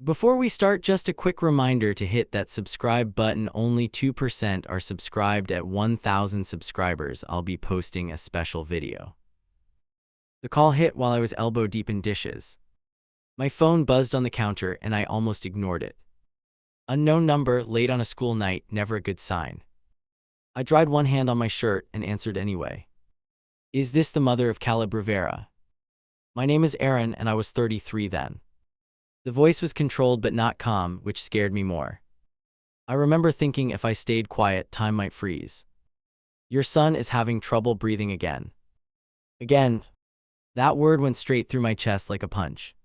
Before we start, just a quick reminder to hit that subscribe button. Only 2% are subscribed. At 1,000 subscribers, I'll be posting a special video. The call hit while I was elbow deep in dishes. My phone buzzed on the counter and I almost ignored it. Unknown number, late on a school night, never a good sign. I dried one hand on my shirt and answered anyway. Is this the mother of Caleb Rivera? My name is Aaron and I was 33 then. The voice was controlled but not calm, which scared me more. I remember thinking if I stayed quiet, time might freeze. Your son is having trouble breathing again. Again. That word went straight through my chest like a punch.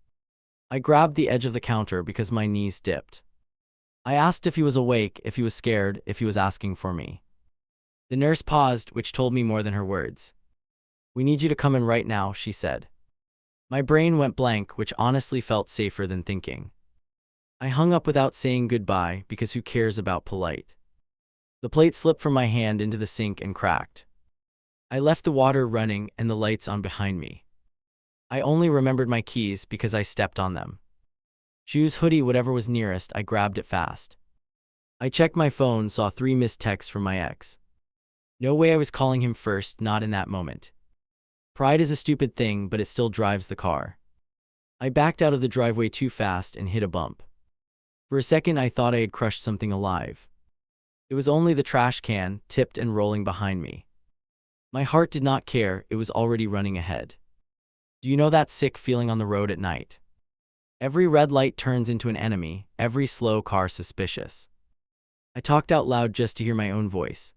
I grabbed the edge of the counter because my knees dipped. I asked if he was awake, if he was scared, if he was asking for me. The nurse paused, which told me more than her words. We need you to come in right now, she said. My brain went blank, which honestly felt safer than thinking. I hung up without saying goodbye because who cares about polite? The plate slipped from my hand into the sink and cracked. I left the water running and the lights on behind me. I only remembered my keys because I stepped on them. Shoes, hoodie, whatever was nearest, I grabbed it fast. I checked my phone, saw 3 missed texts from my ex. No way I was calling him first, not in that moment. Pride is a stupid thing, but it still drives the car. I backed out of the driveway too fast and hit a bump. For a second I thought I had crushed something alive. It was only the trash can, tipped and rolling behind me. My heart did not care, it was already running ahead. Do you know that sick feeling on the road at night? Every red light turns into an enemy, every slow car suspicious. I talked out loud just to hear my own voice.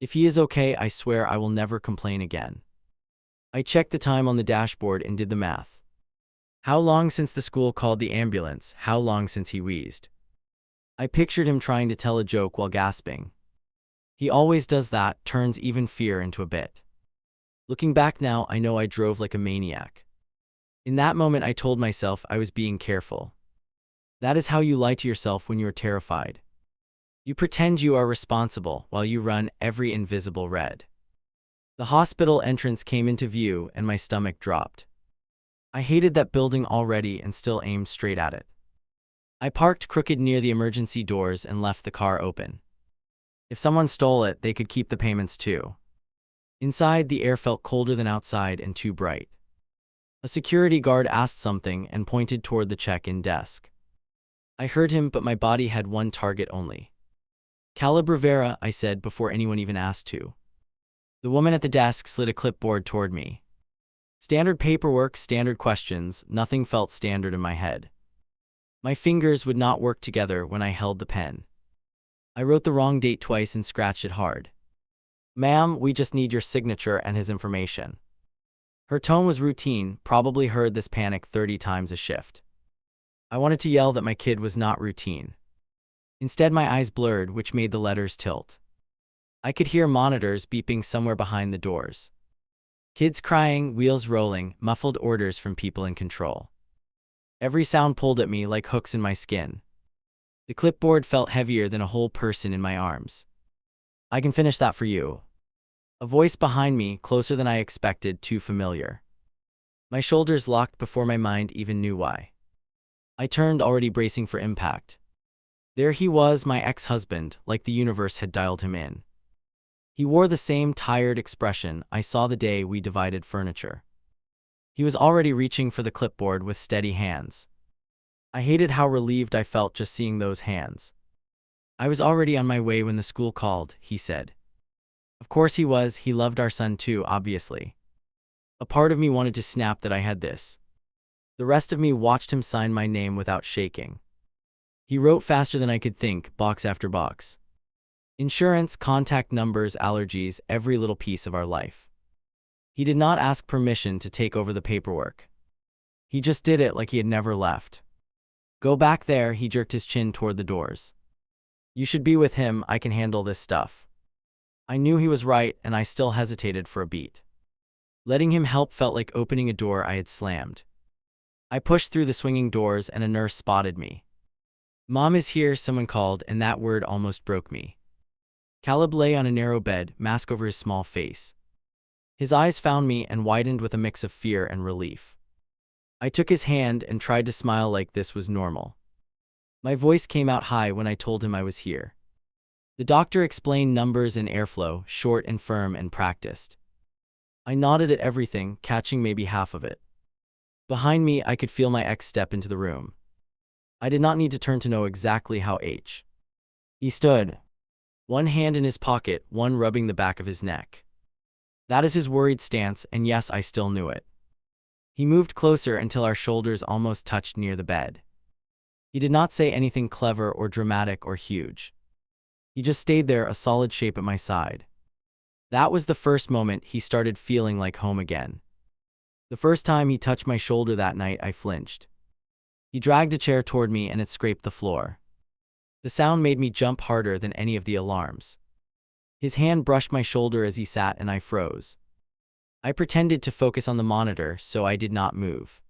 If he is okay, I swear I will never complain again. I checked the time on the dashboard and did the math. How long since the school called the ambulance? How long since he wheezed? I pictured him trying to tell a joke while gasping. He always does that, turns even fear into a bit. Looking back now, I know I drove like a maniac. In that moment, I told myself I was being careful. That is how you lie to yourself when you are terrified. You pretend you are responsible while you run every invisible red. The hospital entrance came into view and my stomach dropped. I hated that building already and still aimed straight at it. I parked crooked near the emergency doors and left the car open. If someone stole it, they could keep the payments too. Inside, the air felt colder than outside and too bright. A security guard asked something and pointed toward the check-in desk. I heard him, but my body had one target only. Caleb Rivera, I said before anyone even asked to. The woman at the desk slid a clipboard toward me. Standard paperwork, standard questions, nothing felt standard in my head. My fingers would not work together when I held the pen. I wrote the wrong date twice and scratched it hard. Ma'am, we just need your signature and his information. Her tone was routine, probably heard this panic 30 times a shift. I wanted to yell that my kid was not routine. Instead, my eyes blurred, which made the letters tilt. I could hear monitors beeping somewhere behind the doors. Kids crying, wheels rolling, muffled orders from people in control. Every sound pulled at me like hooks in my skin. The clipboard felt heavier than a whole person in my arms. I can finish that for you. A voice behind me, closer than I expected, too familiar. My shoulders locked before my mind even knew why. I turned, already bracing for impact. There he was, my ex-husband, like the universe had dialed him in. He wore the same tired expression I saw the day we divided furniture. He was already reaching for the clipboard with steady hands. I hated how relieved I felt just seeing those hands. I was already on my way when the school called, he said. Of course he was, he loved our son too, obviously. A part of me wanted to snap that I had this. The rest of me watched him sign my name without shaking. He wrote faster than I could think, box after box. Insurance, contact numbers, allergies, every little piece of our life. He did not ask permission to take over the paperwork. He just did it like he had never left. Go back there, he jerked his chin toward the doors. You should be with him, I can handle this stuff. I knew he was right, and I still hesitated for a beat. Letting him help felt like opening a door I had slammed. I pushed through the swinging doors and a nurse spotted me. Mom is here, someone called, and that word almost broke me. Caleb lay on a narrow bed, mask over his small face. His eyes found me and widened with a mix of fear and relief. I took his hand and tried to smile like this was normal. My voice came out high when I told him I was here. The doctor explained numbers and airflow, short and firm and practiced. I nodded at everything, catching maybe half of it. Behind me, I could feel my ex step into the room. I did not need to turn to know exactly how he stood, one hand in his pocket, one rubbing the back of his neck. That is his worried stance, and yes, I still knew it. He moved closer until our shoulders almost touched near the bed. He did not say anything clever or dramatic or huge. He just stayed there, a solid shape at my side. That was the first moment he started feeling like home again. The first time he touched my shoulder that night, I flinched. He dragged a chair toward me and it scraped the floor. The sound made me jump harder than any of the alarms. His hand brushed my shoulder as he sat and I froze. I pretended to focus on the monitor so I did not move.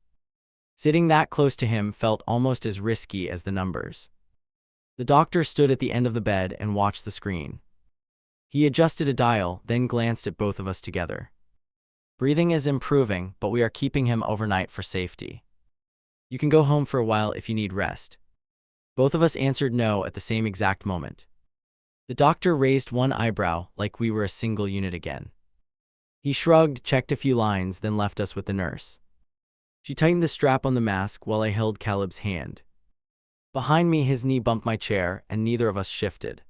Sitting that close to him felt almost as risky as the numbers. The doctor stood at the end of the bed and watched the screen. He adjusted a dial, then glanced at both of us together. Breathing is improving, but we are keeping him overnight for safety. You can go home for a while if you need rest. Both of us answered no at the same exact moment. The doctor raised one eyebrow, like we were a single unit again. He shrugged, checked a few lines, then left us with the nurse. She tightened the strap on the mask while I held Caleb's hand. Behind me, his knee bumped my chair, and neither of us shifted.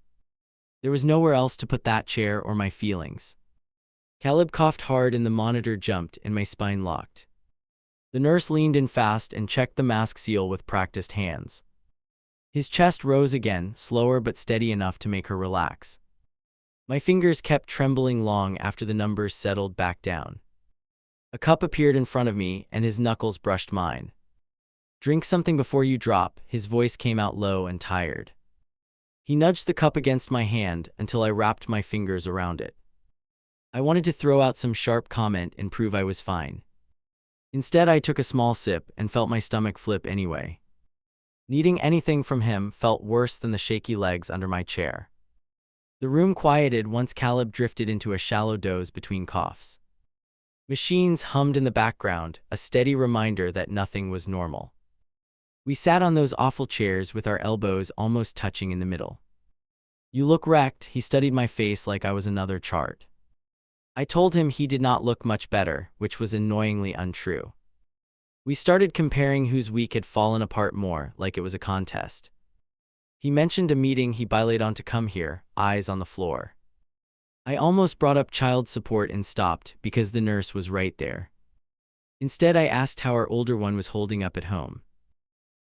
There was nowhere else to put that chair or my feelings. Caleb coughed hard and the monitor jumped and my spine locked. The nurse leaned in fast and checked the mask seal with practiced hands. His chest rose again, slower but steady enough to make her relax. My fingers kept trembling long after the numbers settled back down. A cup appeared in front of me and his knuckles brushed mine. "Drink something before you drop," his voice came out low and tired. He nudged the cup against my hand until I wrapped my fingers around it. I wanted to throw out some sharp comment and prove I was fine. Instead, I took a small sip and felt my stomach flip anyway. Needing anything from him felt worse than the shaky legs under my chair. The room quieted once Caleb drifted into a shallow doze between coughs. Machines hummed in the background, a steady reminder that nothing was normal. We sat on those awful chairs with our elbows almost touching in the middle. "You look wrecked," he studied my face like I was another chart. I told him he did not look much better, which was annoyingly untrue. We started comparing whose week had fallen apart more, like it was a contest. He mentioned a meeting he bailated on to come here, eyes on the floor. I almost brought up child support and stopped because the nurse was right there. Instead, I asked how our older one was holding up at home.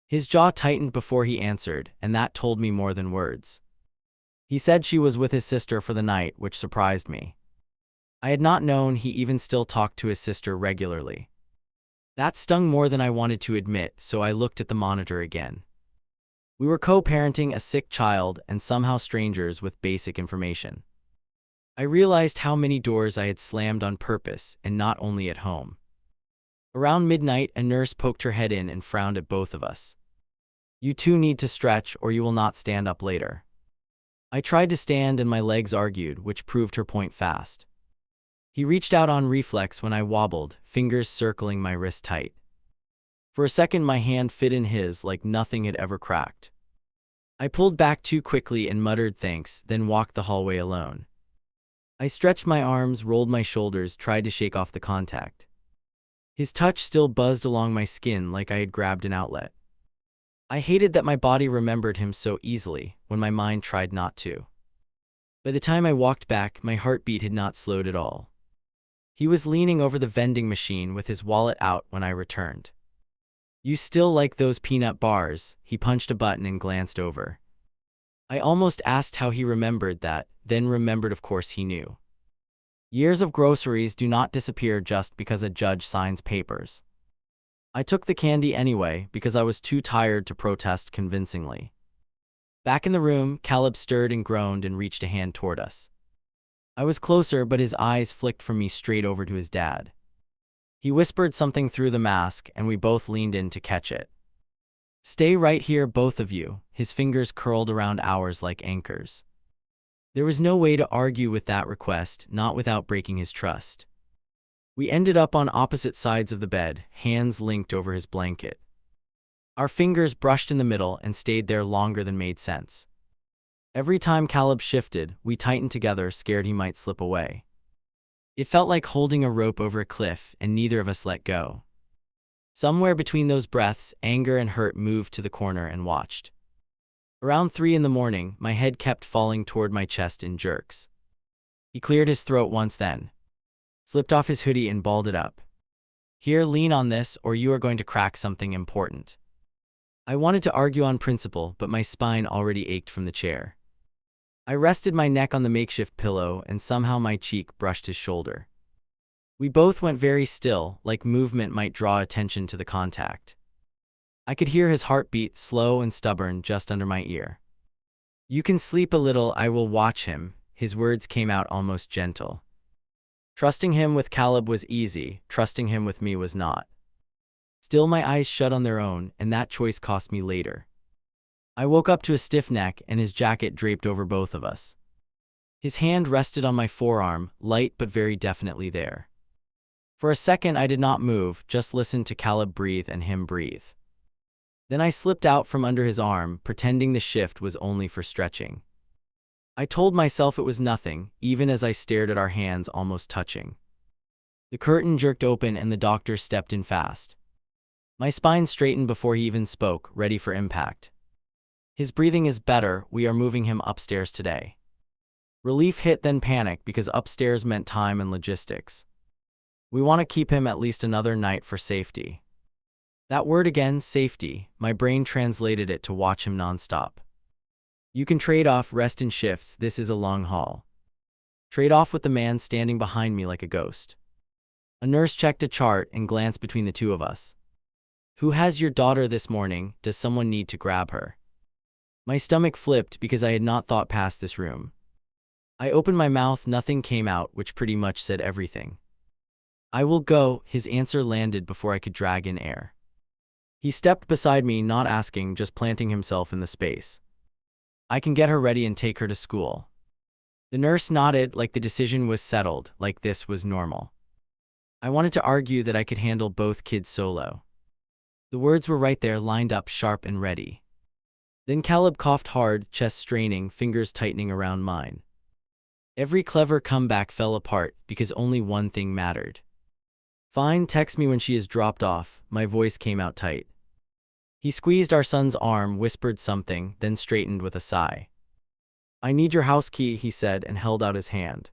His jaw tightened before he answered, and that told me more than words. He said she was with his sister for the night, which surprised me. I had not known he even still talked to his sister regularly. That stung more than I wanted to admit, so I looked at the monitor again. We were co-parenting a sick child and somehow strangers with basic information. I realized how many doors I had slammed on purpose, and not only at home. Around midnight, a nurse poked her head in and frowned at both of us. "You two need to stretch or you will not stand up later." I tried to stand and my legs argued, which proved her point fast. He reached out on reflex when I wobbled, fingers circling my wrist tight. For a second, my hand fit in his like nothing had ever cracked. I pulled back too quickly and muttered thanks, then walked the hallway alone. I stretched my arms, rolled my shoulders, tried to shake off the contact. His touch still buzzed along my skin like I had grabbed an outlet. I hated that my body remembered him so easily when my mind tried not to. By the time I walked back, my heartbeat had not slowed at all. He was leaning over the vending machine with his wallet out when I returned. "You still like those peanut bars?" He punched a button and glanced over. I almost asked how he remembered that, then remembered of course he knew. Years of groceries do not disappear just because a judge signs papers. I took the candy anyway because I was too tired to protest convincingly. Back in the room, Caleb stirred and groaned and reached a hand toward us. I was closer, but his eyes flicked from me straight over to his dad. He whispered something through the mask, and we both leaned in to catch it. "Stay right here, both of you," his fingers curled around ours like anchors. There was no way to argue with that request, not without breaking his trust. We ended up on opposite sides of the bed, hands linked over his blanket. Our fingers brushed in the middle and stayed there longer than made sense. Every time Caleb shifted, we tightened together, scared he might slip away. It felt like holding a rope over a cliff, and neither of us let go. Somewhere between those breaths, anger and hurt moved to the corner and watched. Around 3 in the morning, my head kept falling toward my chest in jerks. He cleared his throat once, then slipped off his hoodie and balled it up. "Here, lean on this, or you are going to crack something important." I wanted to argue on principle, but my spine already ached from the chair. I rested my neck on the makeshift pillow, and somehow my cheek brushed his shoulder. We both went very still, like movement might draw attention to the contact. I could hear his heartbeat, slow and stubborn, just under my ear. "You can sleep a little, I will watch him." His words came out almost gentle. Trusting him with Caleb was easy, trusting him with me was not. Still, my eyes shut on their own, and that choice cost me later. I woke up to a stiff neck and his jacket draped over both of us. His hand rested on my forearm, light but very definitely there. For a second I did not move, just listened to Caleb breathe and him breathe. Then I slipped out from under his arm, pretending the shift was only for stretching. I told myself it was nothing, even as I stared at our hands almost touching. The curtain jerked open and the doctor stepped in fast. My spine straightened before he even spoke, ready for impact. "His breathing is better, we are moving him upstairs today." Relief hit, then panic, because upstairs meant time and logistics. "We want to keep him at least another night for safety." That word again, safety, my brain translated it to watch him nonstop. "You can trade off, rest in shifts, this is a long haul." Trade off with the man standing behind me like a ghost. A nurse checked a chart and glanced between the two of us. "Who has your daughter this morning? Does someone need to grab her?" My stomach flipped because I had not thought past this room. I opened my mouth, nothing came out, which pretty much said everything. "I will go," his answer landed before I could drag in air. He stepped beside me, not asking, just planting himself in the space. "I can get her ready and take her to school." The nurse nodded, like the decision was settled, like this was normal. I wanted to argue that I could handle both kids solo. The words were right there, lined up, sharp and ready. Then Caleb coughed hard, chest straining, fingers tightening around mine. Every clever comeback fell apart because only one thing mattered. "Fine, text me when she is dropped off." My voice came out tight. He squeezed our son's arm, whispered something, then straightened with a sigh. "I need your house key," he said, and held out his hand.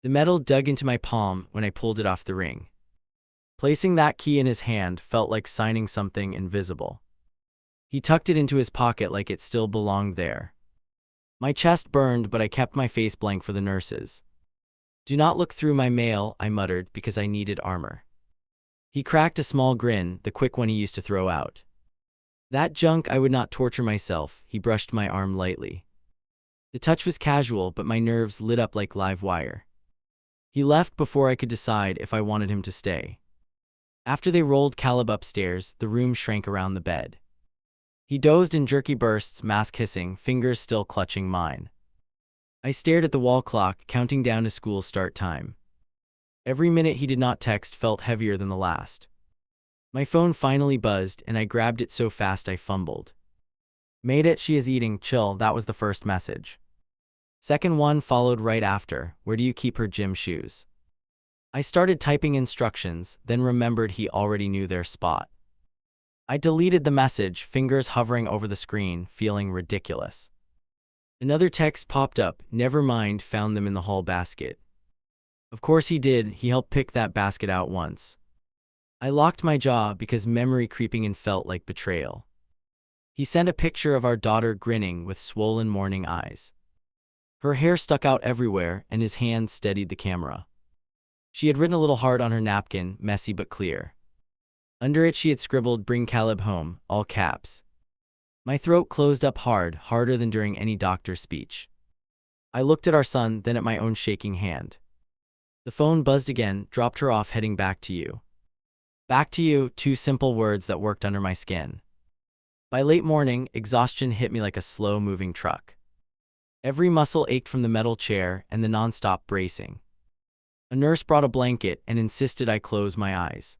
The metal dug into my palm when I pulled it off the ring. Placing that key in his hand felt like signing something invisible. He tucked it into his pocket like it still belonged there. My chest burned, but I kept my face blank for the nurses. "Do not look through my mail," I muttered, because I needed armor. He cracked a small grin, the quick one he used to throw out. "That junk, I would not torture myself." He brushed my arm lightly. The touch was casual, but my nerves lit up like live wire. He left before I could decide if I wanted him to stay. After they rolled Caleb upstairs, the room shrank around the bed. He dozed in jerky bursts, mask hissing, fingers still clutching mine. I stared at the wall clock, counting down to school start time. Every minute he did not text felt heavier than the last. My phone finally buzzed, and I grabbed it so fast I fumbled. "Made it, she is eating, chill," that was the first message. Second one followed right after, "Where do you keep her gym shoes?" I started typing instructions, then remembered he already knew their spot. I deleted the message, fingers hovering over the screen, feeling ridiculous. Another text popped up, "Never mind, found them in the hall basket." Of course he did, he helped pick that basket out once. I locked my jaw because memory creeping in felt like betrayal. He sent a picture of our daughter grinning with swollen morning eyes. Her hair stuck out everywhere, and his hand steadied the camera. She had written a little heart on her napkin, messy but clear. Under it she had scribbled, "Bring Caleb home," all caps. My throat closed up hard, harder than during any doctor's speech. I looked at our son, then at my own shaking hand. The phone buzzed again, dropped her off, "Heading back to you." Back to you, two simple words that worked under my skin. By late morning, exhaustion hit me like a slow-moving truck. Every muscle ached from the metal chair and the non-stop bracing. A nurse brought a blanket and insisted I close my eyes.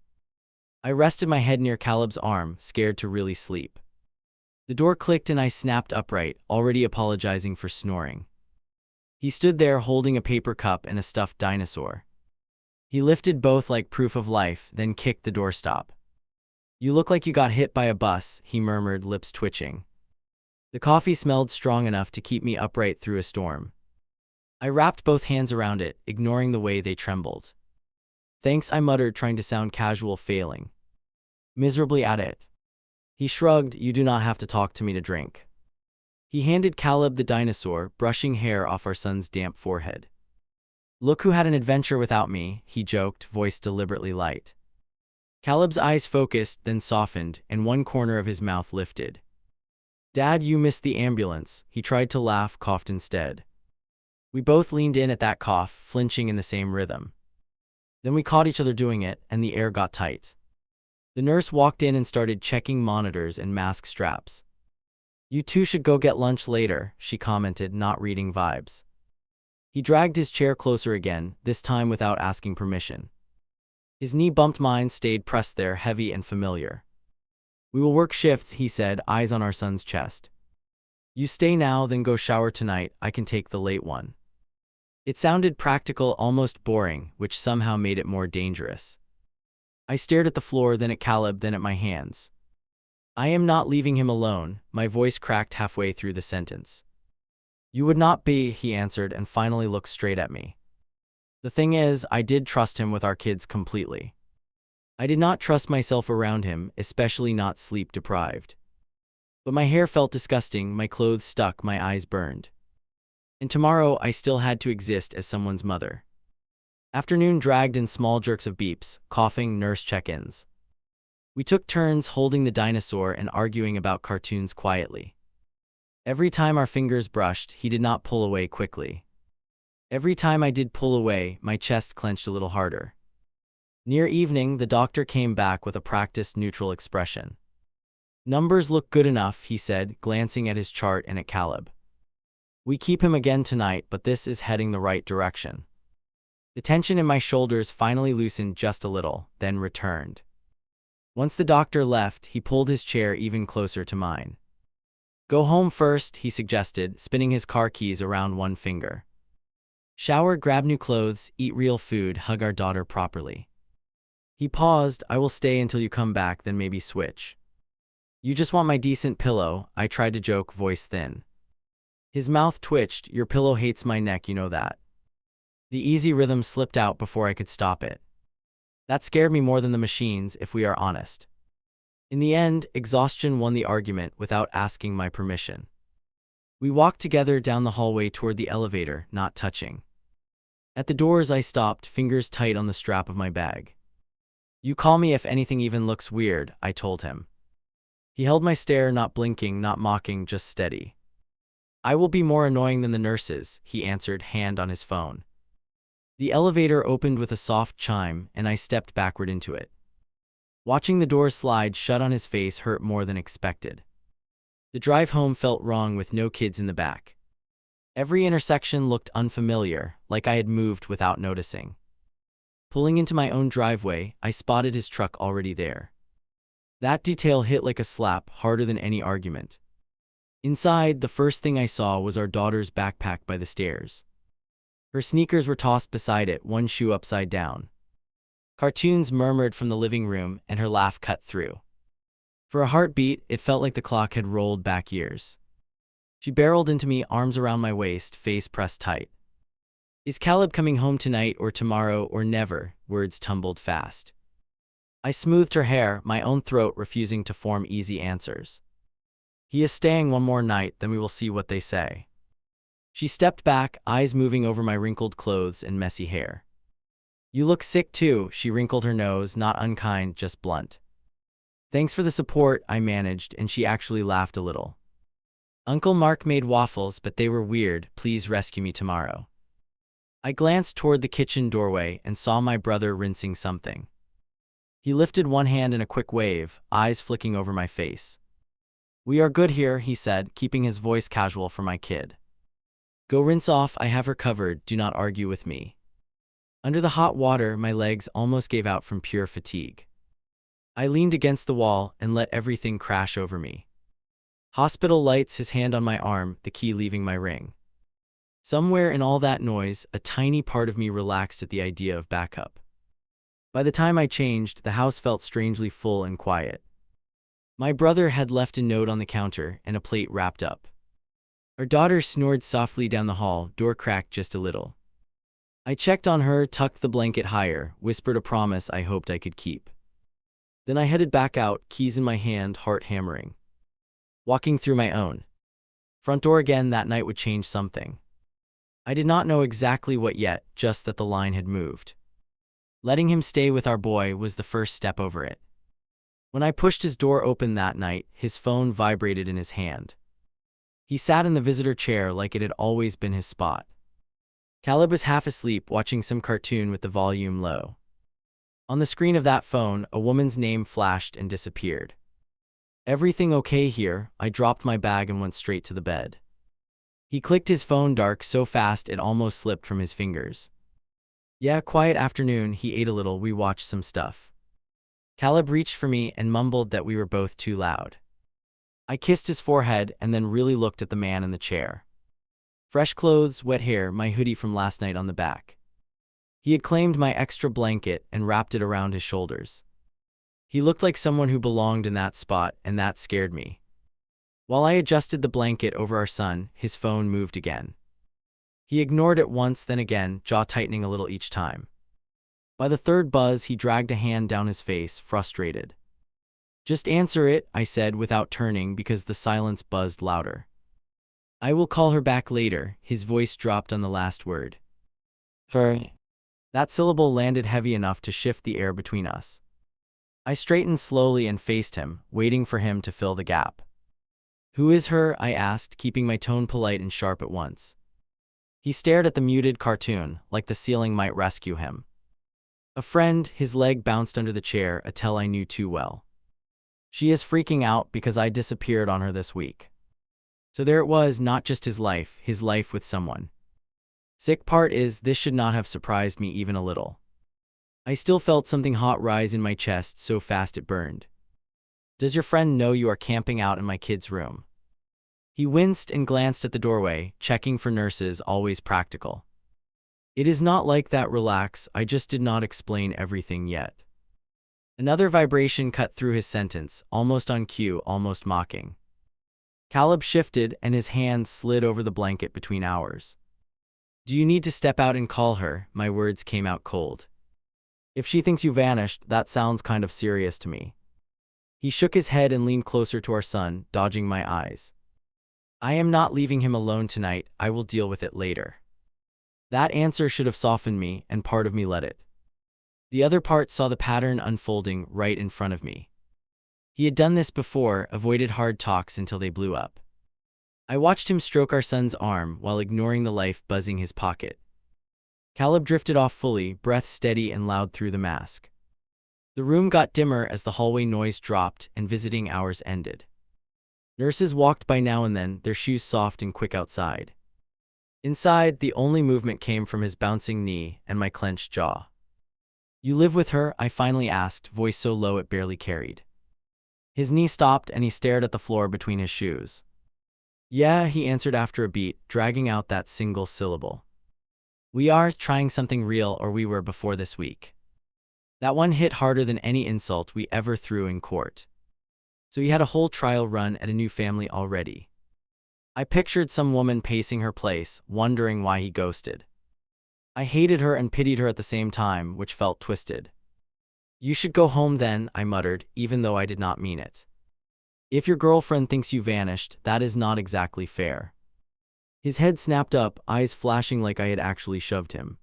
I rested my head near Caleb's arm, scared to really sleep. The door clicked and I snapped upright, already apologizing for snoring. He stood there holding a paper cup and a stuffed dinosaur. He lifted both like proof of life, then kicked the doorstop. "You look like you got hit by a bus," he murmured, lips twitching. The coffee smelled strong enough to keep me upright through a storm. I wrapped both hands around it, ignoring the way they trembled. "Thanks," I muttered, trying to sound casual, failing miserably at it. He shrugged. "You do not have to talk to me to drink." He handed Caleb the dinosaur, brushing hair off our son's damp forehead. "Look who had an adventure without me," he joked, voice deliberately light. Caleb's eyes focused, then softened, and one corner of his mouth lifted. "Dad, you missed the ambulance." He tried to laugh, coughed instead. We both leaned in at that cough, flinching in the same rhythm. Then we caught each other doing it, and the air got tight. The nurse walked in and started checking monitors and mask straps. "You two should go get lunch later," she commented, not reading vibes. He dragged his chair closer again, this time without asking permission. His knee bumped, mine stayed pressed there, heavy and familiar. "We will work shifts," he said, eyes on our son's chest. "You stay now, then go shower tonight. I can take the late one." It sounded practical, almost boring, which somehow made it more dangerous. I stared at the floor, then at Caleb, then at my hands. "I am not leaving him alone," my voice cracked halfway through the sentence. "You would not be," he answered and finally looked straight at me. The thing is, I did trust him with our kids completely. I did not trust myself around him, especially not sleep-deprived. But my hair felt disgusting, my clothes stuck, my eyes burned. And tomorrow I still had to exist as someone's mother. Afternoon dragged in small jerks of beeps, coughing, nurse check-ins. We took turns holding the dinosaur and arguing about cartoons quietly. Every time our fingers brushed, he did not pull away quickly. Every time I did pull away, my chest clenched a little harder. Near evening, the doctor came back with a practiced, neutral expression. "Numbers look good enough," he said, glancing at his chart and at Caleb. "We keep him again tonight, but this is heading the right direction." The tension in my shoulders finally loosened just a little, then returned. Once the doctor left, he pulled his chair even closer to mine. "Go home first," he suggested, spinning his car keys around one finger. "Shower, grab new clothes, eat real food, hug our daughter properly." He paused. "I will stay until you come back, then maybe switch." "You just want my decent pillow," I tried to joke, voice thin. His mouth twitched. "Your pillow hates my neck, you know that." The easy rhythm slipped out before I could stop it. That scared me more than the machines, if we are honest. In the end, exhaustion won the argument without asking my permission. We walked together down the hallway toward the elevator, not touching. At the doors I stopped, fingers tight on the strap of my bag. "You call me if anything even looks weird," I told him. He held my stare, not blinking, not mocking, just steady. "I will be more annoying than the nurses," he answered, hand on his phone. The elevator opened with a soft chime, and I stepped backward into it. Watching the door slide shut on his face hurt more than expected. The drive home felt wrong with no kids in the back. Every intersection looked unfamiliar, like I had moved without noticing. Pulling into my own driveway, I spotted his truck already there. That detail hit like a slap, harder than any argument. Inside, the first thing I saw was our daughter's backpack by the stairs. Her sneakers were tossed beside it, one shoe upside down. Cartoons murmured from the living room, and her laugh cut through. For a heartbeat, it felt like the clock had rolled back years. She barreled into me, arms around my waist, face pressed tight. "Is Caleb coming home tonight or tomorrow or never?" Words tumbled fast. I smoothed her hair, my own throat refusing to form easy answers. "He is staying one more night, then we will see what they say." She stepped back, eyes moving over my wrinkled clothes and messy hair. "You look sick too," she wrinkled her nose, not unkind, just blunt. "Thanks for the support," I managed, and she actually laughed a little. "Uncle Mark made waffles, but they were weird. Please rescue me tomorrow." I glanced toward the kitchen doorway and saw my brother rinsing something. He lifted one hand in a quick wave, eyes flicking over my face. "We are good here," he said, keeping his voice casual for my kid. "Go rinse off, I have her covered, do not argue with me." Under the hot water, my legs almost gave out from pure fatigue. I leaned against the wall and let everything crash over me. Hospital lights, his hand on my arm, the key leaving my ring. Somewhere in all that noise, a tiny part of me relaxed at the idea of backup. By the time I changed, the house felt strangely full and quiet. My brother had left a note on the counter and a plate wrapped up. Our daughter snored softly down the hall, door cracked just a little. I checked on her, tucked the blanket higher, whispered a promise I hoped I could keep. Then I headed back out, keys in my hand, heart hammering. Walking through my own front door again that night would change something. I did not know exactly what yet, just that the line had moved. Letting him stay with our boy was the first step over it. When I pushed his door open that night, his phone vibrated in his hand. He sat in the visitor chair like it had always been his spot. Caleb was half asleep, watching some cartoon with the volume low. On the screen of that phone, a woman's name flashed and disappeared. "Everything okay here?" I dropped my bag and went straight to the bed. He clicked his phone dark so fast it almost slipped from his fingers. "Yeah, quiet afternoon." He ate a little, we watched some stuff. Caleb reached for me and mumbled that we were both too loud. I kissed his forehead and then really looked at the man in the chair. Fresh clothes, wet hair, my hoodie from last night on the back. He had claimed my extra blanket and wrapped it around his shoulders. He looked like someone who belonged in that spot, and that scared me. While I adjusted the blanket over our son, his phone moved again. He ignored it once, then again, jaw tightening a little each time. By the third buzz, he dragged a hand down his face, frustrated. "Just answer it," I said without turning because the silence buzzed louder. "I will call her back later." His voice dropped on the last word. Her. That syllable landed heavy enough to shift the air between us. I straightened slowly and faced him, waiting for him to fill the gap. "Who is her?" I asked, keeping my tone polite and sharp at once. He stared at the muted cartoon, like the ceiling might rescue him. "A friend." His leg bounced under the chair, a tell I knew too well. "She is freaking out because I disappeared on her this week." So there it was, not just his life with someone. Sick part is, this should not have surprised me even a little. I still felt something hot rise in my chest, so fast it burned. "Does your friend know you are camping out in my kid's room?" He winced and glanced at the doorway, checking for nurses, always practical. "It is not like that, relax. I just did not explain everything yet." Another vibration cut through his sentence, almost on cue, almost mocking. Caleb shifted and his hand slid over the blanket between ours. "Do you need to step out and call her?" My words came out cold. "If she thinks you vanished, that sounds kind of serious to me." He shook his head and leaned closer to our son, dodging my eyes. "I am not leaving him alone tonight. I will deal with it later." That answer should have softened me, and part of me let it. The other part saw the pattern unfolding right in front of me. He had done this before, avoided hard talks until they blew up. I watched him stroke our son's arm while ignoring the life buzzing his pocket. Caleb drifted off fully, breath steady and loud through the mask. The room got dimmer as the hallway noise dropped and visiting hours ended. Nurses walked by now and then, their shoes soft and quick outside. Inside, the only movement came from his bouncing knee and my clenched jaw. "You live with her?" I finally asked, voice so low it barely carried. His knee stopped and he stared at the floor between his shoes. "Yeah," he answered after a beat, dragging out that single syllable. "We are trying something real, or we were before this week." That one hit harder than any insult we ever threw in court. So he had a whole trial run at a new family already. I pictured some woman pacing her place, wondering why he ghosted. I hated her and pitied her at the same time, which felt twisted. "You should go home then," I muttered, even though I did not mean it. "If your girlfriend thinks you vanished, that is not exactly fair." His head snapped up, eyes flashing like I had actually shoved him.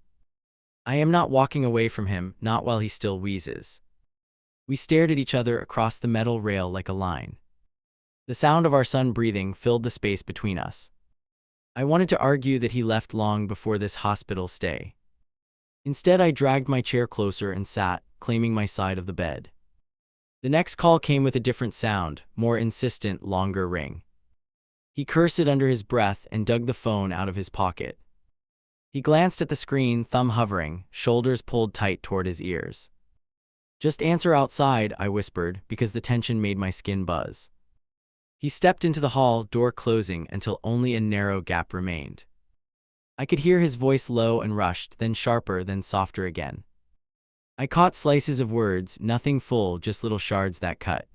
I am not walking away from him, not while he still wheezes. We stared at each other across the metal rail like a line. The sound of our son breathing filled the space between us. I wanted to argue that he left long before this hospital stay. Instead, I dragged my chair closer and sat, claiming my side of the bed. The next call came with a different sound, more insistent, longer ring. He cursed under his breath and dug the phone out of his pocket. He glanced at the screen, thumb hovering, shoulders pulled tight toward his ears. Just answer outside, I whispered, because the tension made my skin buzz. He stepped into the hall, door closing until only a narrow gap remained. I could hear his voice low and rushed, then sharper, then softer again. I caught slices of words, nothing full, just little shards that cut.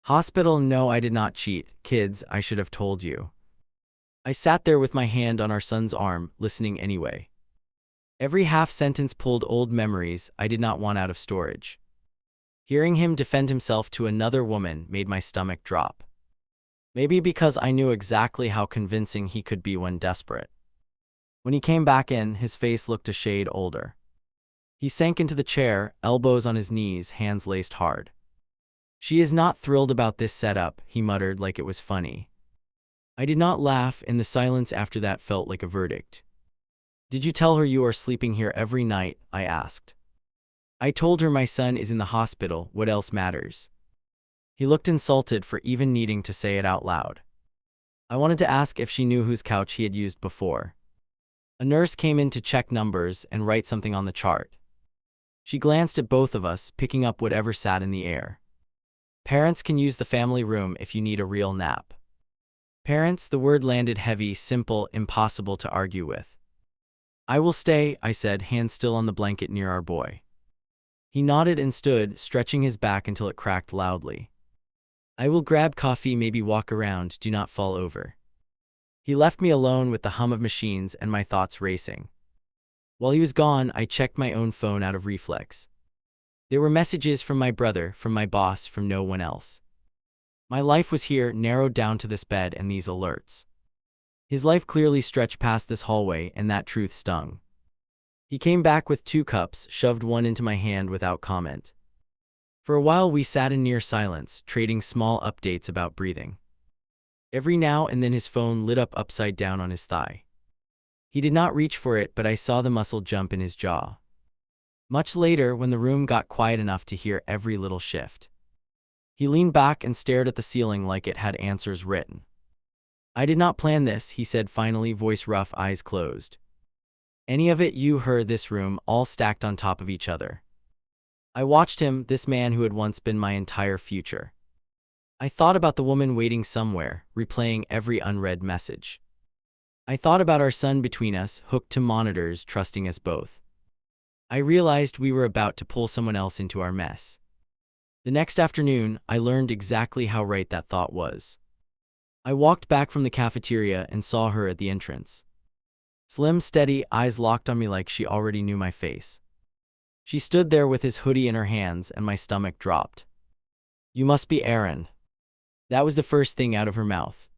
Hospital, no, I did not cheat. Kids, I should have told you. I sat there with my hand on our son's arm, listening anyway. Every half sentence pulled old memories I did not want out of storage. Hearing him defend himself to another woman made my stomach drop. Maybe because I knew exactly how convincing he could be when desperate. When he came back in, his face looked a shade older. He sank into the chair, elbows on his knees, hands laced hard. She is not thrilled about this setup, he muttered like it was funny. I did not laugh, and the silence after that felt like a verdict. Did you tell her you are sleeping here every night? I asked. I told her my son is in the hospital, what else matters? He looked insulted for even needing to say it out loud. I wanted to ask if she knew whose couch he had used before. A nurse came in to check numbers and write something on the chart. She glanced at both of us, picking up whatever sat in the air. Parents can use the family room if you need a real nap. Parents, the word landed heavy, simple, impossible to argue with. I will stay, I said, hand still on the blanket near our boy. He nodded and stood, stretching his back until it cracked loudly. I will grab coffee, maybe walk around, do not fall over. He left me alone with the hum of machines and my thoughts racing. While he was gone, I checked my own phone out of reflex. There were messages from my brother, from my boss, from no one else. My life was here, narrowed down to this bed and these alerts. His life clearly stretched past this hallway, and that truth stung. He came back with 2 cups, shoved one into my hand without comment. For a while we sat in near silence, trading small updates about breathing. Every now and then his phone lit up upside down on his thigh. He did not reach for it, but I saw the muscle jump in his jaw. Much later, when the room got quiet enough to hear every little shift, he leaned back and stared at the ceiling like it had answers written. I did not plan this, he said finally, voice rough, eyes closed. Any of it you heard, this room, all stacked on top of each other. I watched him, this man who had once been my entire future. I thought about the woman waiting somewhere, replaying every unread message. I thought about our son between us, hooked to monitors, trusting us both. I realized we were about to pull someone else into our mess. The next afternoon, I learned exactly how right that thought was. I walked back from the cafeteria and saw her at the entrance. Slim, steady, eyes locked on me like she already knew my face. She stood there with his hoodie in her hands, and my stomach dropped. You must be Aaron. That was the first thing out of her mouth.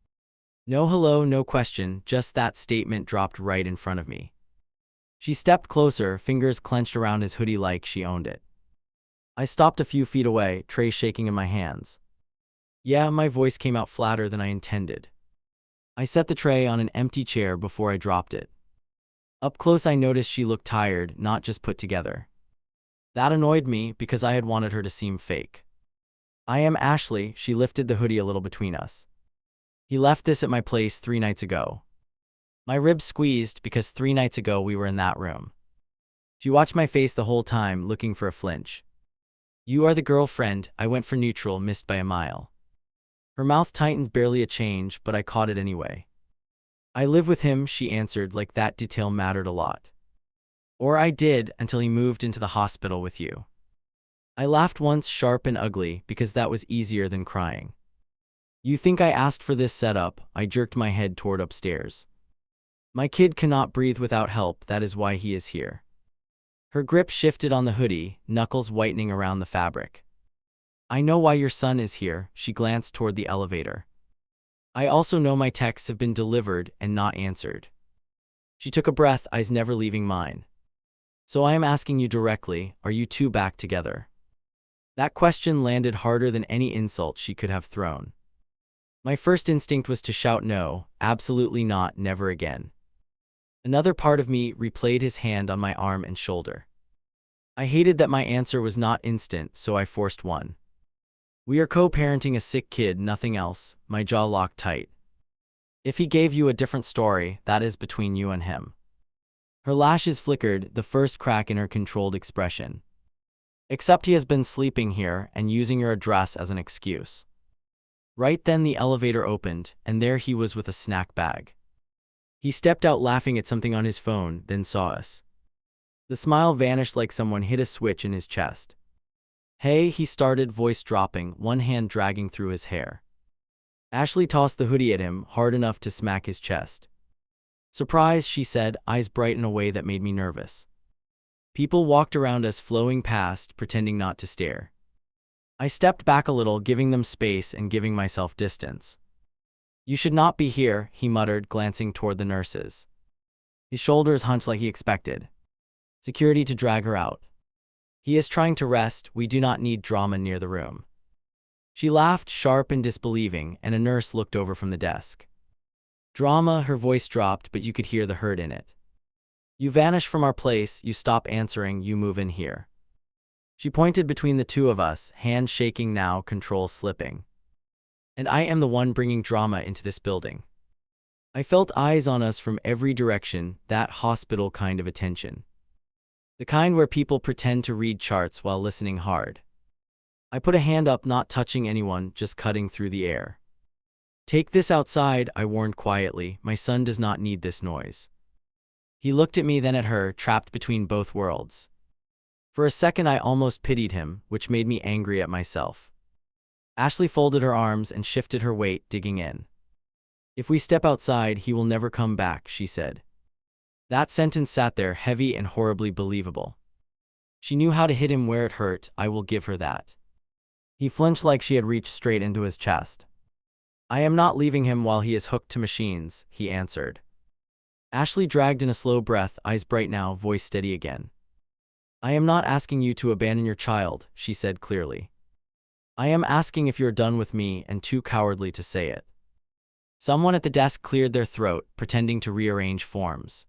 No hello, no question, just that statement dropped right in front of me. She stepped closer, fingers clenched around his hoodie like she owned it. I stopped a few feet away, tray shaking in my hands. Yeah, my voice came out flatter than I intended. I set the tray on an empty chair before I dropped it. Up close I noticed she looked tired, not just put together. That annoyed me because I had wanted her to seem fake. I am Ashley, she lifted the hoodie a little between us. He left this at my place 3 nights ago. My ribs squeezed because 3 nights ago we were in that room. She watched my face the whole time, looking for a flinch. You are the girlfriend, I went for neutral, missed by a mile. Her mouth tightened, barely a change, but I caught it anyway. I live with him, she answered like that detail mattered a lot. Or I did, until he moved into the hospital with you. I laughed once, sharp and ugly, because that was easier than crying. You think I asked for this setup? I jerked my head toward upstairs. My kid cannot breathe without help, that is why he is here. Her grip shifted on the hoodie, knuckles whitening around the fabric. I know why your son is here, she glanced toward the elevator. I also know my texts have been delivered and not answered. She took a breath, eyes never leaving mine. So I am asking you directly, are you 2 back together? That question landed harder than any insult she could have thrown. My first instinct was to shout no, absolutely not, never again. Another part of me replayed his hand on my arm and shoulder. I hated that my answer was not instant, so I forced one. We are co-parenting a sick kid, nothing else, my jaw locked tight. If he gave you a different story, that is between you and him. Her lashes flickered, the first crack in her controlled expression. Except he has been sleeping here and using your address as an excuse. Right then the elevator opened, and there he was with a snack bag. He stepped out laughing at something on his phone, then saw us. The smile vanished like someone hit a switch in his chest. Hey, he started, voice dropping, one hand dragging through his hair. Ashley tossed the hoodie at him, hard enough to smack his chest. Surprise, she said, eyes bright in a way that made me nervous. People walked around us, flowing past, pretending not to stare. I stepped back a little, giving them space and giving myself distance. You should not be here, he muttered, glancing toward the nurses. His shoulders hunched like he expected security to drag her out. He is trying to rest, we do not need drama near the room. She laughed, sharp and disbelieving, and a nurse looked over from the desk. Drama, her voice dropped, but you could hear the hurt in it. You vanish from our place, you stop answering, you move in here. She pointed between the two of us, hand shaking now, control slipping. And I am the one bringing drama into this building. I felt eyes on us from every direction, that hospital kind of attention. The kind where people pretend to read charts while listening hard. I put a hand up, not touching anyone, just cutting through the air. Take this outside, I warned quietly, my son does not need this noise. He looked at me, then at her, trapped between both worlds. For a second I almost pitied him, which made me angry at myself. Ashley folded her arms and shifted her weight, digging in. If we step outside, he will never come back, she said. That sentence sat there, heavy and horribly believable. She knew how to hit him where it hurt, I will give her that. He flinched like she had reached straight into his chest. I am not leaving him while he is hooked to machines, he answered. Ashley dragged in a slow breath, eyes bright now, voice steady again. I am not asking you to abandon your child, she said clearly. I am asking if you're done with me and too cowardly to say it. Someone at the desk cleared their throat, pretending to rearrange forms.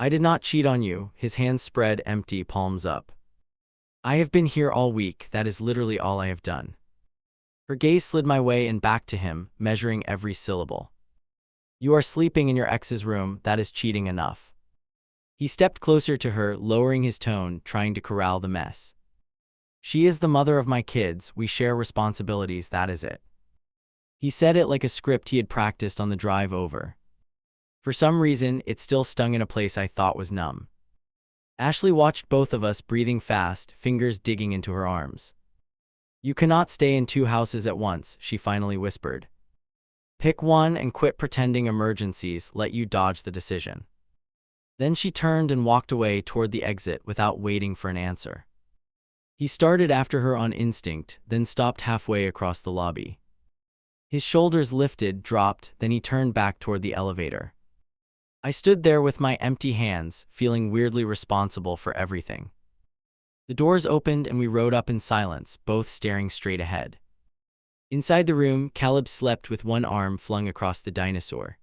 I did not cheat on you, his hands spread, empty, palms up. I have been here all week, that is literally all I have done. Her gaze slid my way and back to him, measuring every syllable. You are sleeping in your ex's room, that is cheating enough. He stepped closer to her, lowering his tone, trying to corral the mess. She is the mother of my kids, we share responsibilities, that is it. He said it like a script he had practiced on the drive over. For some reason, it still stung in a place I thought was numb. Ashley watched both of us, breathing fast, fingers digging into her arms. You cannot stay in two houses at once, she finally whispered. Pick one and quit pretending emergencies let you dodge the decision. Then she turned and walked away toward the exit without waiting for an answer. He started after her on instinct, then stopped halfway across the lobby. His shoulders lifted, dropped, then he turned back toward the elevator. I stood there with my empty hands, feeling weirdly responsible for everything. The doors opened and we rode up in silence, both staring straight ahead. Inside the room, Caleb slept with one arm flung across the dinosaur.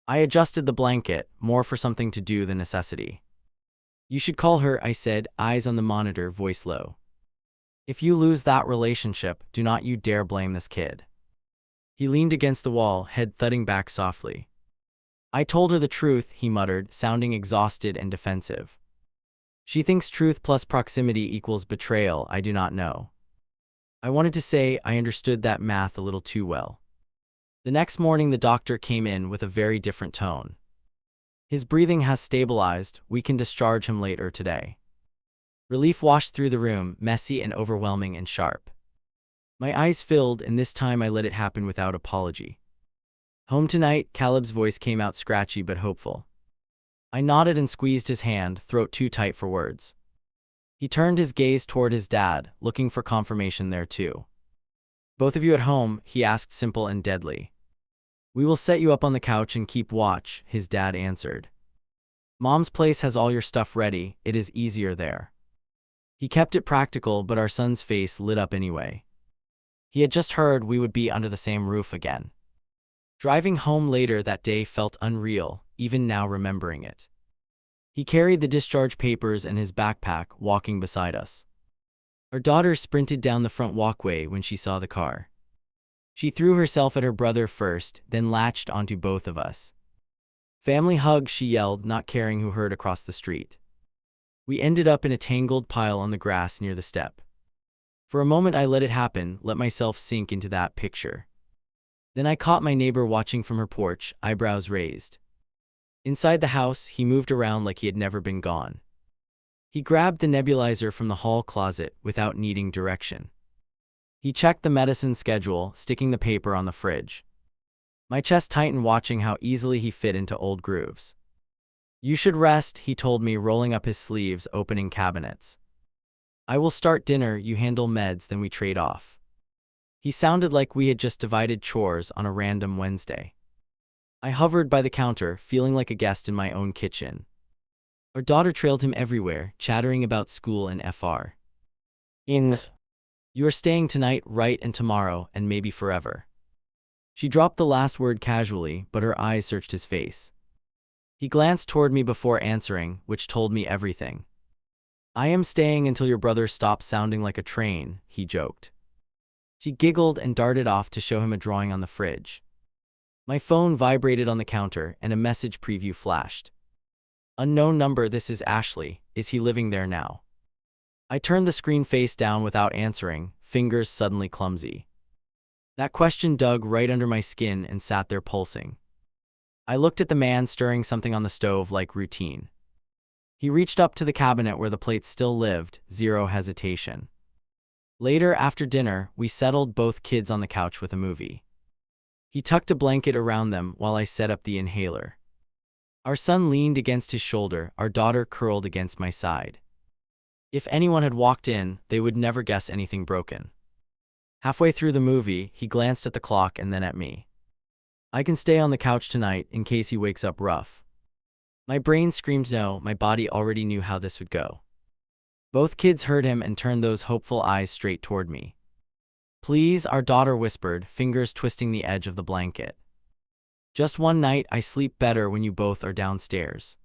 I adjusted the blanket, more for something to do than necessity. You should call her, I said, eyes on the monitor, voice low. If you lose that relationship, do not you dare blame this kid. He leaned against the wall, head thudding back softly. I told her the truth, he muttered, sounding exhausted and defensive. She thinks truth plus proximity equals betrayal, I do not know. I wanted to say I understood that math a little too well. The next morning the doctor came in with a very different tone. His breathing has stabilized, we can discharge him later today. Relief washed through the room, messy and overwhelming and sharp. My eyes filled, and this time I let it happen without apology. Home tonight, Caleb's voice came out scratchy but hopeful. I nodded and squeezed his hand, throat too tight for words. He turned his gaze toward his dad, looking for confirmation there too. Both of you at home, he asked, simple and deadly. We will set you up on the couch and keep watch, his dad answered. Mom's place has all your stuff ready, it is easier there. He kept it practical, but our son's face lit up anyway. He had just heard we would be under the same roof again. Driving home later that day felt unreal, even now remembering it. He carried the discharge papers and his backpack, walking beside us. Our daughter sprinted down the front walkway when she saw the car. She threw herself at her brother first, then latched onto both of us. Family hug, she yelled, not caring who heard across the street. We ended up in a tangled pile on the grass near the step. For a moment I let it happen, let myself sink into that picture. Then I caught my neighbor watching from her porch, eyebrows raised. Inside the house, he moved around like he had never been gone. He grabbed the nebulizer from the hall closet without needing direction. He checked the medicine schedule, sticking the paper on the fridge. My chest tightened watching how easily he fit into old grooves. "You should rest," he told me, rolling up his sleeves, opening cabinets. "I will start dinner, you handle meds, then we trade off." He sounded like we had just divided chores on a random Wednesday. I hovered by the counter, feeling like a guest in my own kitchen. Our daughter trailed him everywhere, chattering about school and FR. "You are staying tonight, right, and tomorrow, and maybe forever." She dropped the last word casually, but her eyes searched his face. He glanced toward me before answering, which told me everything. "I am staying until your brother stops sounding like a train," he joked. She giggled and darted off to show him a drawing on the fridge. My phone vibrated on the counter, and a message preview flashed. "Unknown number, this is Ashley. Is he living there now?" I turned the screen face down without answering, fingers suddenly clumsy. That question dug right under my skin and sat there pulsing. I looked at the man stirring something on the stove like routine. He reached up to the cabinet where the plates still lived, zero hesitation. Later, after dinner, we settled both kids on the couch with a movie. He tucked a blanket around them while I set up the inhaler. Our son leaned against his shoulder, our daughter curled against my side. If anyone had walked in, they would never guess anything broken. Halfway through the movie, he glanced at the clock and then at me. "I can stay on the couch tonight in case he wakes up rough." My brain screamed no, my body already knew how this would go. Both kids heard him and turned those hopeful eyes straight toward me. "Please," our daughter whispered, fingers twisting the edge of the blanket. "Just one night, I sleep better when you both are downstairs."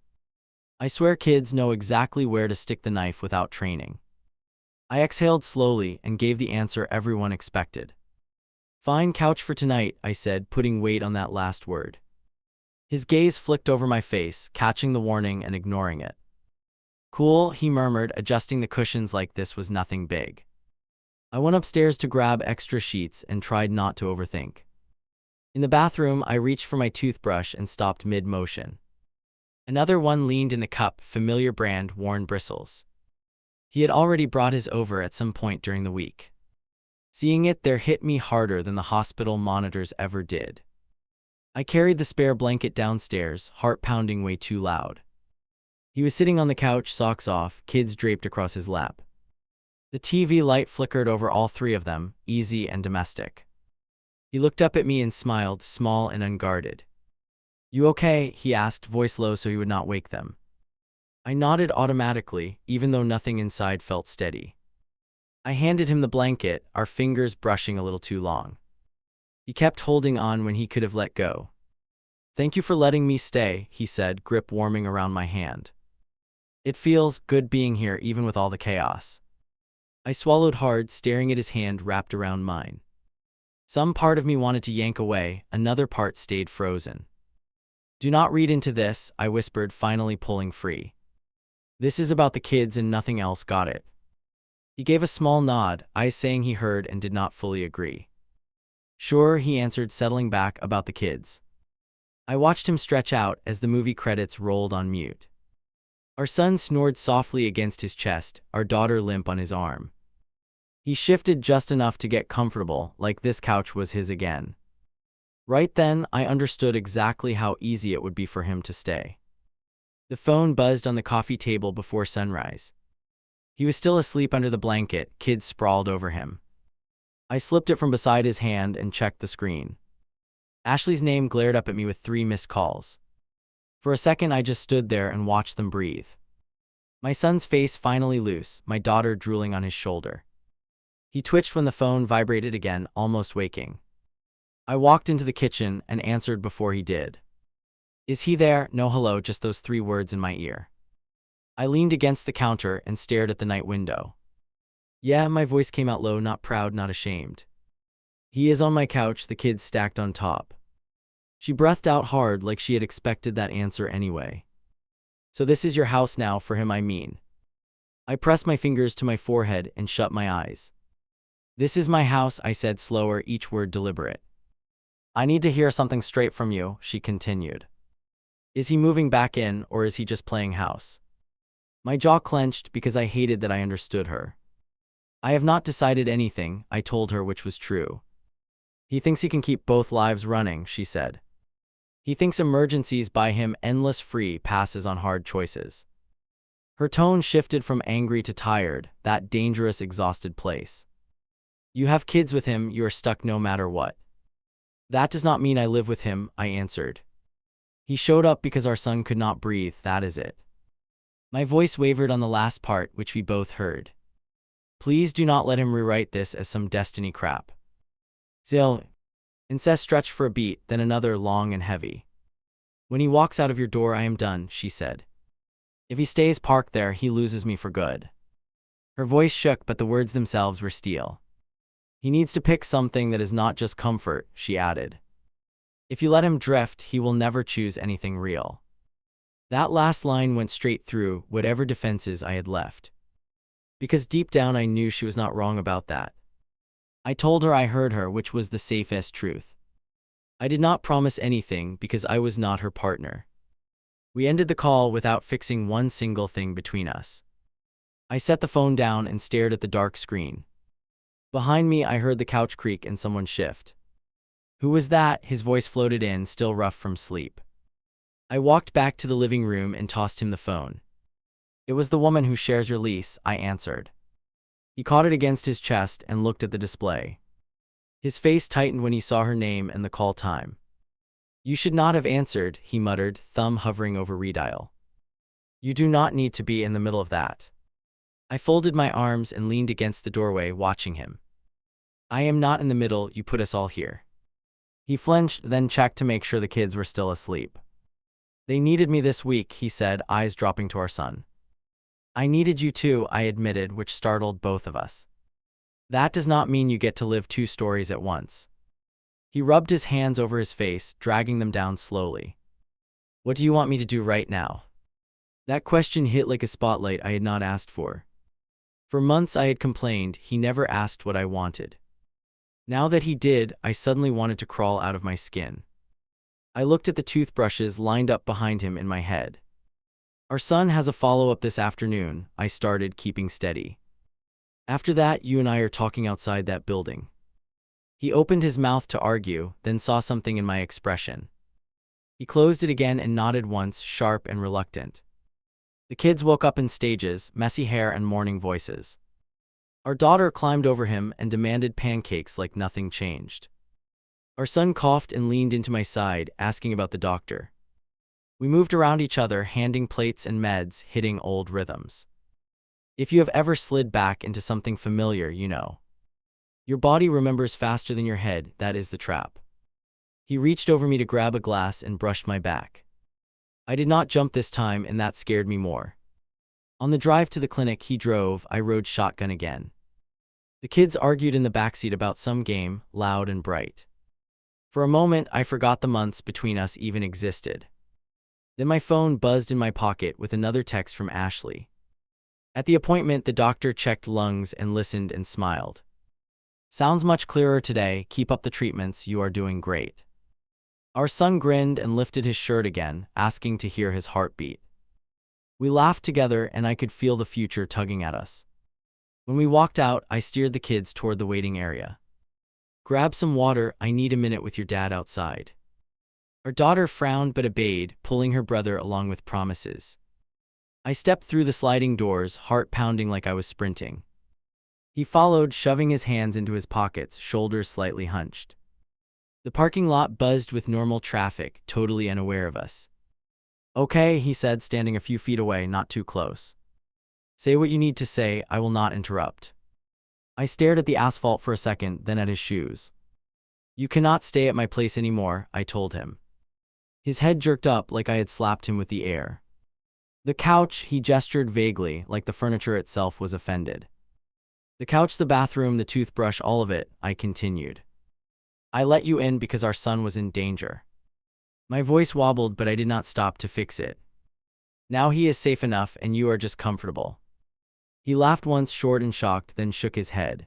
I swear kids know exactly where to stick the knife without training. I exhaled slowly and gave the answer everyone expected. "Fine, couch for tonight," I said, putting weight on that last word. His gaze flicked over my face, catching the warning and ignoring it. "Cool," he murmured, adjusting the cushions like this was nothing big. I went upstairs to grab extra sheets and tried not to overthink. In the bathroom, I reached for my toothbrush and stopped mid-motion. Another one leaned in the cup, familiar brand, worn bristles. He had already brought his over at some point during the week. Seeing it there hit me harder than the hospital monitors ever did. I carried the spare blanket downstairs, heart pounding way too loud. He was sitting on the couch, socks off, kids draped across his lap. The TV light flickered over all three of them, easy and domestic. He looked up at me and smiled, small and unguarded. "You okay?" he asked, voice low so he would not wake them. I nodded automatically, even though nothing inside felt steady. I handed him the blanket, our fingers brushing a little too long. He kept holding on when he could have let go. "Thank you for letting me stay," he said, grip warming around my hand. "It feels good being here even with all the chaos." I swallowed hard, staring at his hand wrapped around mine. Some part of me wanted to yank away, another part stayed frozen. "Do not read into this," I whispered, finally pulling free. "This is about the kids and nothing else, got it?" He gave a small nod, eyes saying he heard and did not fully agree. "Sure," he answered, settling back, "about the kids." I watched him stretch out as the movie credits rolled on mute. Our son snored softly against his chest, our daughter limp on his arm. He shifted just enough to get comfortable, like this couch was his again. Right then, I understood exactly how easy it would be for him to stay. The phone buzzed on the coffee table before sunrise. He was still asleep under the blanket, kids sprawled over him. I slipped it from beside his hand and checked the screen. Ashley's name glared up at me with 3 missed calls. For a second I just stood there and watched them breathe. My son's face finally loose, my daughter drooling on his shoulder. He twitched when the phone vibrated again, almost waking. I walked into the kitchen and answered before he did. "Is he there?" "No, hello," just those 3 words in my ear. I leaned against the counter and stared at the night window. "Yeah," my voice came out low, not proud, not ashamed. "He is on my couch, the kids stacked on top." She breathed out hard like she had expected that answer anyway. "So this is your house now, for him I mean." I pressed my fingers to my forehead and shut my eyes. "This is my house," I said, slower, each word deliberate. "I need to hear something straight from you," she continued. "Is he moving back in, or is he just playing house?" My jaw clenched because I hated that I understood her. "I have not decided anything," I told her, which was true. "He thinks he can keep both lives running," she said. "He thinks emergencies buy him endless free passes on hard choices." Her tone shifted from angry to tired, that dangerous, exhausted place. "You have kids with him, you are stuck no matter what." "That does not mean I live with him," I answered. "He showed up because our son could not breathe, that is it." My voice wavered on the last part, which we both heard. "Please do not let him rewrite this as some destiny crap." Zil. Incest stretched for a beat, then another, long and heavy. "When he walks out of your door, I am done," she said. "If he stays parked there, he loses me for good." Her voice shook, but the words themselves were steel. "He needs to pick something that is not just comfort," she added. "If you let him drift, he will never choose anything real." That last line went straight through whatever defenses I had left. Because deep down I knew she was not wrong about that. I told her I heard her, which was the safest truth. I did not promise anything because I was not her partner. We ended the call without fixing one single thing between us. I set the phone down and stared at the dark screen. Behind me, I heard the couch creak and someone shift. "Who was that?" His voice floated in, still rough from sleep. I walked back to the living room and tossed him the phone. "It was the woman who shares your lease," I answered. He caught it against his chest and looked at the display. His face tightened when he saw her name and the call time. "You should not have answered," he muttered, thumb hovering over redial. "You do not need to be in the middle of that." I folded my arms and leaned against the doorway, watching him. "I am not in the middle, you put us all here." He flinched, then checked to make sure the kids were still asleep. "They needed me this week," he said, eyes dropping to our son. "I needed you too," I admitted, which startled both of us. "That does not mean you get to live two stories at once." He rubbed his hands over his face, dragging them down slowly. "What do you want me to do right now?" That question hit like a spotlight I had not asked for. For months I had complained he never asked what I wanted. Now that he did, I suddenly wanted to crawl out of my skin. I looked at the toothbrushes lined up behind him in my head. "Our son has a follow-up this afternoon," I started, keeping steady. "After that, you and I are talking outside that building." He opened his mouth to argue, then saw something in my expression. He closed it again and nodded once, sharp and reluctant. The kids woke up in stages, messy hair and mourning voices. Our daughter climbed over him and demanded pancakes like nothing changed. Our son coughed and leaned into my side, asking about the doctor. We moved around each other, handing plates and meds, hitting old rhythms. If you have ever slid back into something familiar, you know. Your body remembers faster than your head, that is the trap. He reached over me to grab a glass and brushed my back. I did not jump this time, and that scared me more. On the drive to the clinic he drove, I rode shotgun again. The kids argued in the backseat about some game, loud and bright. For a moment, I forgot the months between us even existed. Then my phone buzzed in my pocket with another text from Ashley. At the appointment, the doctor checked lungs and listened and smiled. "Sounds much clearer today. Keep up the treatments, you are doing great." Our son grinned and lifted his shirt again, asking to hear his heartbeat. We laughed together and I could feel the future tugging at us. When we walked out, I steered the kids toward the waiting area. "Grab some water, I need a minute with your dad outside." Our daughter frowned but obeyed, pulling her brother along with promises. I stepped through the sliding doors, heart pounding like I was sprinting. He followed, shoving his hands into his pockets, shoulders slightly hunched. The parking lot buzzed with normal traffic, totally unaware of us. "Okay," he said, standing a few feet away, not too close. "Say what you need to say, I will not interrupt." I stared at the asphalt for a second, then at his shoes. "You cannot stay at my place anymore," I told him. His head jerked up like I had slapped him with the air. "The couch," he gestured vaguely, like the furniture itself was offended. "The couch, the bathroom, the toothbrush, all of it," I continued. "I let you in because our son was in danger." My voice wobbled, but I did not stop to fix it. "Now he is safe enough and you are just comfortable." He laughed once, short and shocked, then shook his head.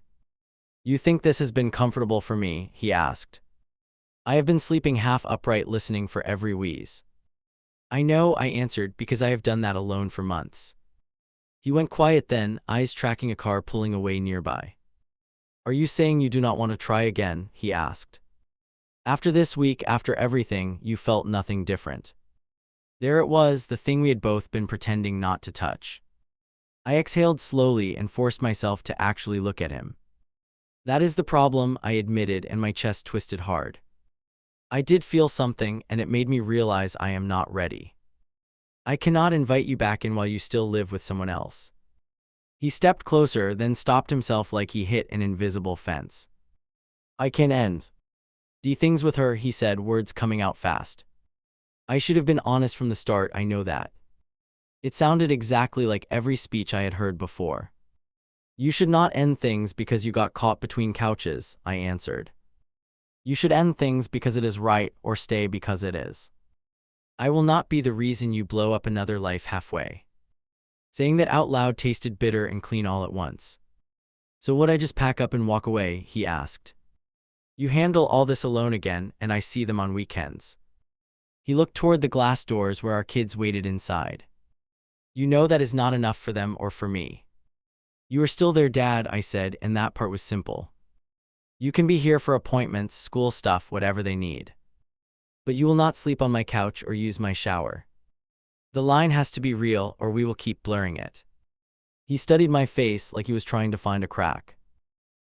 You think this has been comfortable for me? He asked. I have been sleeping half upright, listening for every wheeze. I know, I answered, because I have done that alone for months. He went quiet then, eyes tracking a car pulling away nearby. Are you saying you do not want to try again? He asked. After this week, after everything, you felt nothing different. There it was, the thing we had both been pretending not to touch. I exhaled slowly and forced myself to actually look at him. That is the problem, I admitted, and my chest twisted hard. I did feel something, and it made me realize I am not ready. I cannot invite you back in while you still live with someone else. He stepped closer, then stopped himself like he hit an invisible fence. I can end things with her, he said, words coming out fast. I should have been honest from the start, I know that. It sounded exactly like every speech I had heard before. You should not end things because you got caught between couches, I answered. You should end things because it is right, or stay because it is. I will not be the reason you blow up another life halfway. Saying that out loud tasted bitter and clean all at once. So would I just pack up and walk away? He asked. You handle all this alone again, and I see them on weekends. He looked toward the glass doors where our kids waited inside. You know that is not enough for them or for me. You are still their dad, I said, and that part was simple. You can be here for appointments, school stuff, whatever they need. But you will not sleep on my couch or use my shower. The line has to be real, or we will keep blurring it. He studied my face like he was trying to find a crack.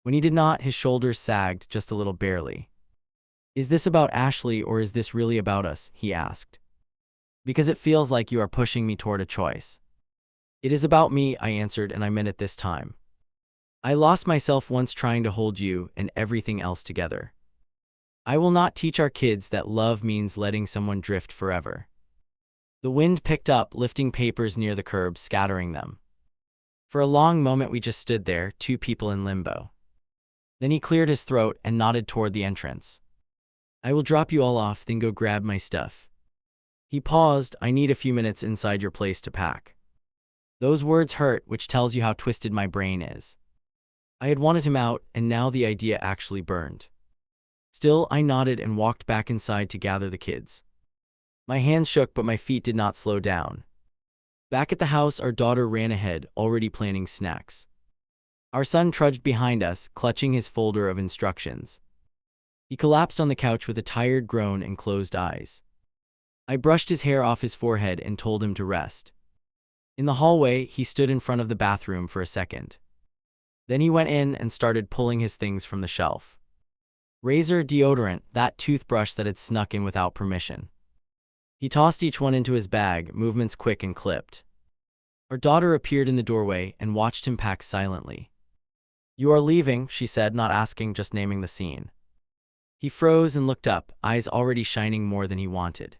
When he did not, his shoulders sagged just a little, barely. Is this about Ashley, or is this really about us? He asked. Because it feels like you are pushing me toward a choice. It is about me, I answered, and I meant it this time. I lost myself once trying to hold you and everything else together. I will not teach our kids that love means letting someone drift forever. The wind picked up, lifting papers near the curb, scattering them. For a long moment we just stood there, two people in limbo. Then he cleared his throat and nodded toward the entrance. I will drop you all off, then go grab my stuff. He paused. I need a few minutes inside your place to pack. Those words hurt, which tells you how twisted my brain is. I had wanted him out, and now the idea actually burned. Still, I nodded and walked back inside to gather the kids. My hands shook, but my feet did not slow down. Back at the house, our daughter ran ahead, already planning snacks. Our son trudged behind us, clutching his folder of instructions. He collapsed on the couch with a tired groan and closed eyes. I brushed his hair off his forehead and told him to rest. In the hallway, he stood in front of the bathroom for a second. Then he went in and started pulling his things from the shelf. Razor, deodorant, that toothbrush that had snuck in without permission. He tossed each one into his bag, movements quick and clipped. Our daughter appeared in the doorway and watched him pack silently. You are leaving, she said, not asking, just naming the scene. He froze and looked up, eyes already shining more than he wanted.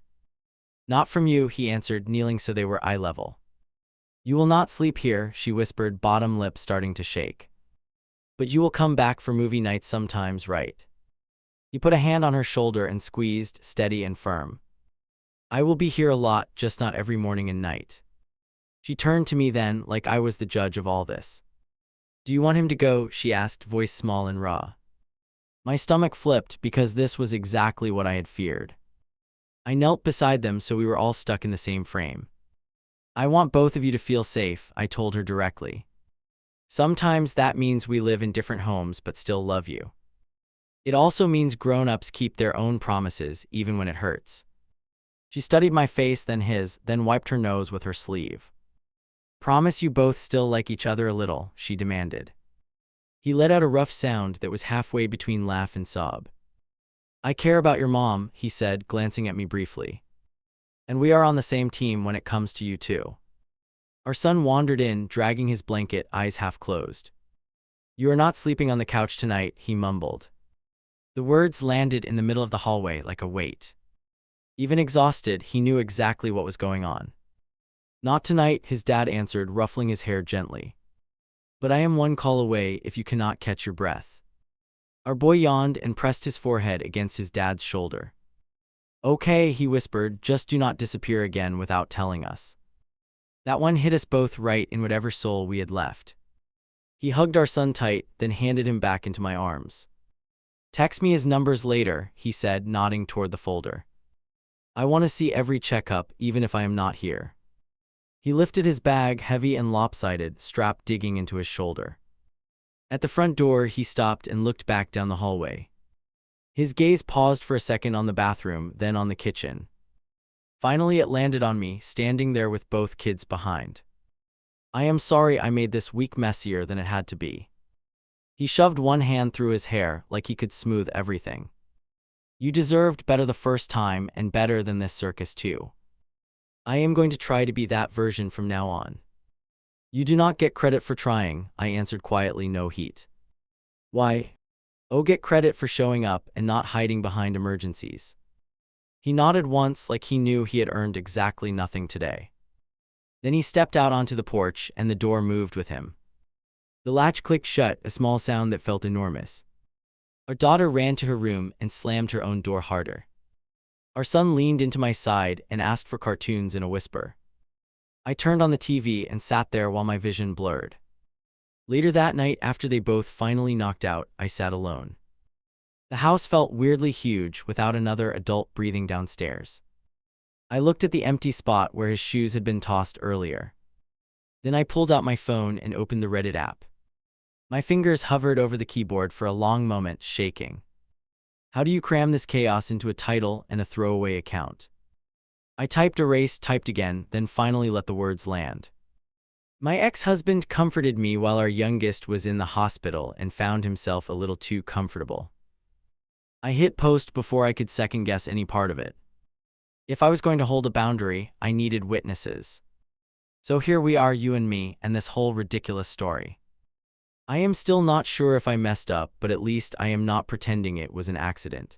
Not from you, he answered, kneeling so they were eye level. You will not sleep here, she whispered, bottom lip starting to shake. But you will come back for movie nights sometimes, right? He put a hand on her shoulder and squeezed, steady and firm. I will be here a lot, just not every morning and night. She turned to me then, like I was the judge of all this. Do you want him to go? She asked, voice small and raw. My stomach flipped because this was exactly what I had feared. I knelt beside them so we were all stuck in the same frame. I want both of you to feel safe, I told her directly. Sometimes that means we live in different homes but still love you. It also means grown-ups keep their own promises even when it hurts. She studied my face, then his, then wiped her nose with her sleeve. Promise you both still like each other a little, she demanded. He let out a rough sound that was halfway between laugh and sob. I care about your mom, he said, glancing at me briefly. And we are on the same team when it comes to you too. Our son wandered in, dragging his blanket, eyes half closed. You are not sleeping on the couch tonight, he mumbled. The words landed in the middle of the hallway like a weight. Even exhausted, he knew exactly what was going on. Not tonight, his dad answered, ruffling his hair gently. But I am one call away if you cannot catch your breath. Our boy yawned and pressed his forehead against his dad's shoulder. Okay, he whispered, just do not disappear again without telling us. That one hit us both right in whatever soul we had left. He hugged our son tight, then handed him back into my arms. Text me his numbers later, he said, nodding toward the folder. I want to see every checkup, even if I am not here. He lifted his bag, heavy and lopsided, strap digging into his shoulder. At the front door, he stopped and looked back down the hallway. His gaze paused for a second on the bathroom, then on the kitchen. Finally, it landed on me, standing there with both kids behind. I am sorry I made this week messier than it had to be. He shoved one hand through his hair like he could smooth everything. You deserved better the first time, and better than this circus too. I am going to try to be that version from now on. You do not get credit for trying, I answered quietly, no heat. Why? Oh, get credit for showing up and not hiding behind emergencies. He nodded once like he knew he had earned exactly nothing today. Then he stepped out onto the porch and the door moved with him. The latch clicked shut, a small sound that felt enormous. Our daughter ran to her room and slammed her own door harder. Our son leaned into my side and asked for cartoons in a whisper. I turned on the TV and sat there while my vision blurred. Later that night, after they both finally knocked out, I sat alone. The house felt weirdly huge without another adult breathing downstairs. I looked at the empty spot where his shoes had been tossed earlier. Then I pulled out my phone and opened the Reddit app. My fingers hovered over the keyboard for a long moment, shaking. How do you cram this chaos into a title and a throwaway account? I typed erase, typed again, then finally let the words land. My ex-husband comforted me while our youngest was in the hospital and found himself a little too comfortable. I hit post before I could second-guess any part of it. If I was going to hold a boundary, I needed witnesses. So here we are, you and me, and this whole ridiculous story. I am still not sure if I messed up, but at least I am not pretending it was an accident.